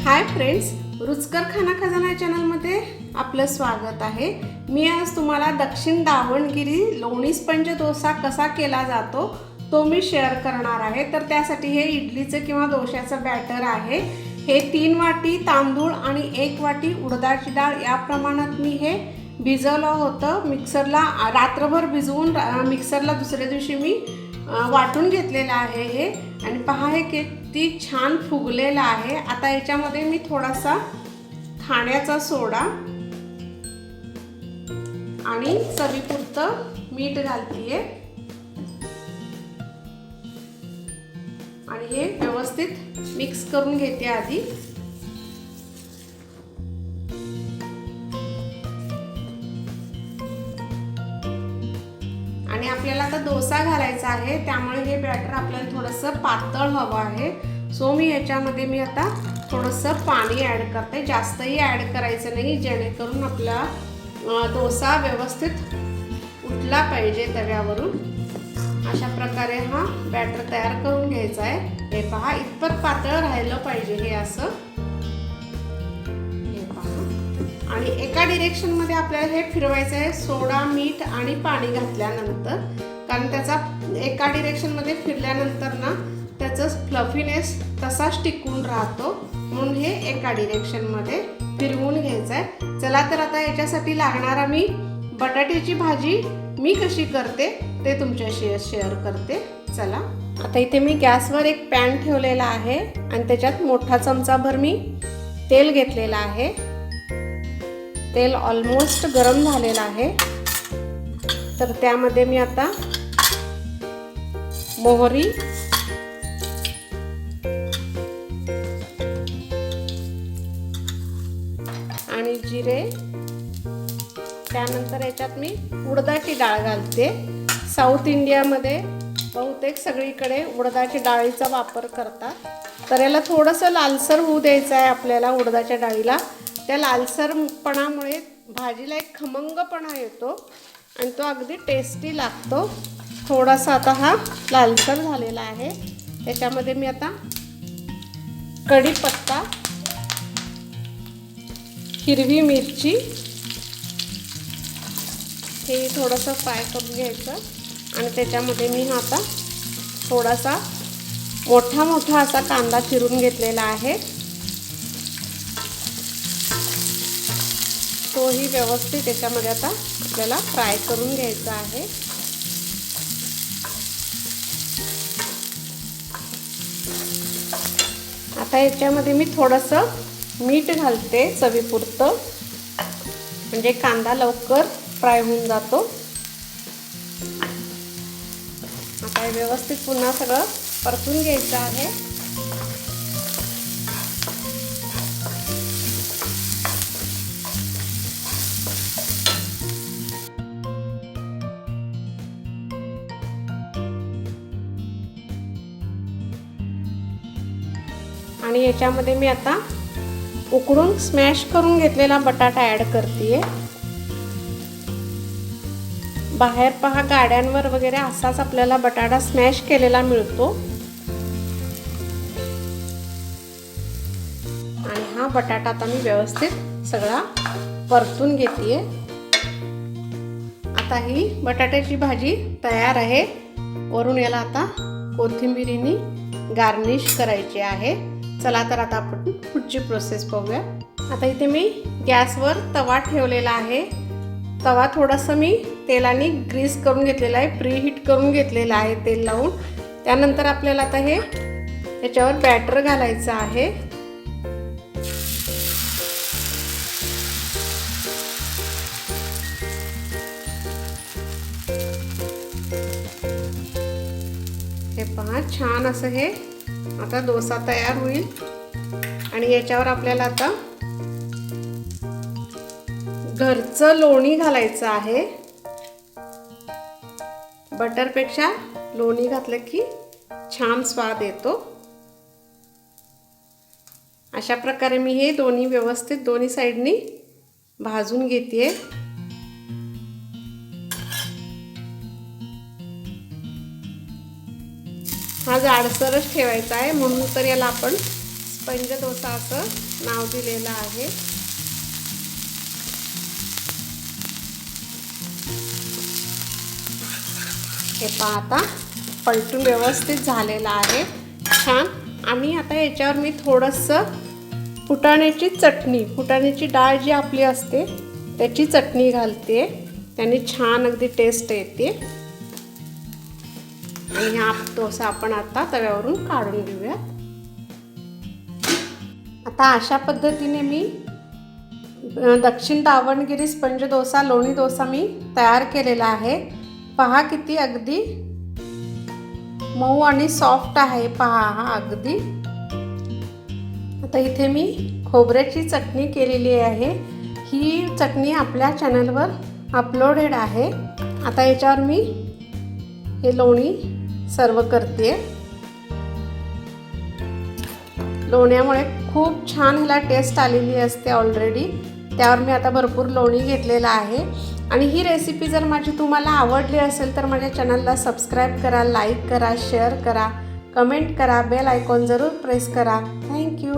Hi friends, रुचकर खाना खजाना चॅनलमध्ये आपलं स्वागत आहे। मी आज तुम्हाला दक्षिण दावणगिरी लोणी स्पंज डोसा कसा केला जातो तो मी शेअर करणार आहे। तर त्यासाठी हे इडलीचं किंवा डोशाचं बॅटर आहे। हे 3 वाटी तांदूळ आणि 1 वाटी उडदाची डाळ या प्रमाणात मी हे भिजवलं होतं। मिक्सरला रात्रभर भिजवून मिक्सरला दुसऱ्या दिवशी मी वाटून घेतलेलं आहे हे। आणि पहा हे किती छान फुगलेलं आहे। आता याच्यामध्ये मी थोडासा खाण्याचा सोडा आणि चवीपुरतं मीठ घालतीये आणि हे व्यवस्थित मिक्स करून घेते आधी। आणि आपल्याला आता डोसा घालायचा आहे, त्यामुळे हे बॅटर आपल्याला थोडंसं पातळ हवं आहे। सो मी याच्यामध्ये मी आता थोडंसं पाणी ॲड करते, जास्तही ॲड करायचं नाही, जेणेकरून आपला डोसा व्यवस्थित उठला पाहिजे तव्यावरून। अशा प्रकारे हा बॅटर तयार करून घ्यायचा आहे। हे पहा इतपत पातळ राहिलं पाहिजे हे असं। हे पहा आणि एका डिरेक्शनमध्ये आपल्याला हे फिरवायचं आहे, सोडा मीठ आणि पाणी घातल्यानंतर, कारण त्याचा एका डिरेक्शनमध्ये फिरल्यानंतर ना त्याचं फ्लफीनेस तसाच टिकून राहतो, म्हणून हे एका डिरेक्शनमध्ये फिरवून घ्यायचं आहे। चला तर आता याच्यासाठी लागणारा मी बटाट्याची भाजी मी कशी करते ते तुमच्याशी शेअर करते। चला आता इथे मी गॅसवर एक पॅन ठेवलेला आहे आणि त्याच्यात मोठा चमचाभर मी तेल घेतलेलं आहे। तेल ऑलमोस्ट गरम झालेलं आहे, तर त्यामध्ये मी आता मोहरी, आणि जिरे, त्यानंतर याच्यात मी उडदाची डाळ घालते। साऊथ इंडियामध्ये बहुतेक सगळीकडे उडदाची डाळीचा वापर करतात, तर याला थोडंसं लालसर होऊ द्यायचं आहे आपल्याला उडदाच्या डाळीला। त्या लालसरपणामुळे भाजीला एक खमंगपणा येतो आणि तो अगदी टेस्टी लागतो। थोडासा आता हा लालसर झालेला आहे, त्याच्यामध्ये मी आता कढीपत्ता, हिरवी मिरची हे थोडंसं फ्राय करून घ्यायचं आणि त्याच्यामध्ये मी आता थोडासा मोठा असा कांदा चिरून घेतलेला आहे, तोही व्यवस्थित त्याच्यामध्ये आता आपल्याला फ्राय करून घ्यायचा आहे। आता याच्यामध्ये मी थोडंसं मीठ घालते चवीपुरतं, म्हणजे कांदा लवकर फ्राय होऊन जातो। आता हे व्यवस्थित पुन्हा सगळं परतून घ्यायचं आहे। आणि याच्यामध्ये मी आता उकडून स्मॅश करून घेतलेला बटाटा ॲड करते। बाहेर पहा गाड्यांवर वगैरे असाच आपल्याला बटाटा स्मॅश केलेला मिळतो। आणि हा बटाटा आता मी व्यवस्थित सगळा परतून घेते। आता ही बटाट्याची भाजी तयार आहे। वरून याला आता कोथिंबीरीने गार्निश करायची आहे। चला तर आता आपण पुढची प्रोसेस पाहूया। आता इथे मी गॅसवर तवा ठेवलेला आहे। तवा थोडासा मी तेलाने ग्रीस करून घेतलेला आहे, प्रीहीट करून घेतलेला आहे तेल लावून। त्यानंतर आपल्याला आता हे याच्यावर बॅटर घालायचं आहे। हे पहा छान असं हे आता डोसा तयार होईल। आणि याच्यावर आपल्याला आता घरचं लोणी घालायचं आहे। बटरपेक्षा लोणी घातलं की छान स्वाद येतो। अशा प्रकारे मी हे दोन्ही व्यवस्थित दोन्ही साईडनी भाजून घेते। हा जाडसरच ठेवायचा आहे, म्हणून तर याला आपण स्पंज डोसा असं नाव दिलेलं आहे. हे पहा आता पलटून व्यवस्थित झालेलं आहे छान. आणि आता याच्यावर मी थोडंसं फुटाण्याची चटणी, फुटाण्याची डाळ जी आपली असते त्याची चटणी घालते, त्याने छान अगदी टेस्ट येते. आणि हा डोसा आपण आता तव्यावरून काढून घेऊया. आता अशा पद्धतीने मी दक्षिण दावणगिरी स्पंज डोसा, लोणी डोसा मी तयार केलेला आहे. पहा किती अगदी मऊ आणि सॉफ्ट आहे, पहा हा अगदी. आता इथे मी खोबऱ्याची चटणी केलेली आहे. ही चटणी आपल्या चॅनलवर अपलोडेड आहे. आता याच्यावर मी हे लोणी सर्व करते. लोण्यामुळे खूप छान ह्याला टेस्ट आलेली असते ऑलरेडी. त्यावर मी आता भरपूर लोणी घेतलेलं आहे. आणि ही रेसिपी जर माझी तुम्हाला आवडली असेल तर माझ्या चॅनलला सबस्क्राईब करा, लाईक करा, शेअर करा, कमेंट करा, बेल आयकॉन जरूर प्रेस करा. थँक्यू.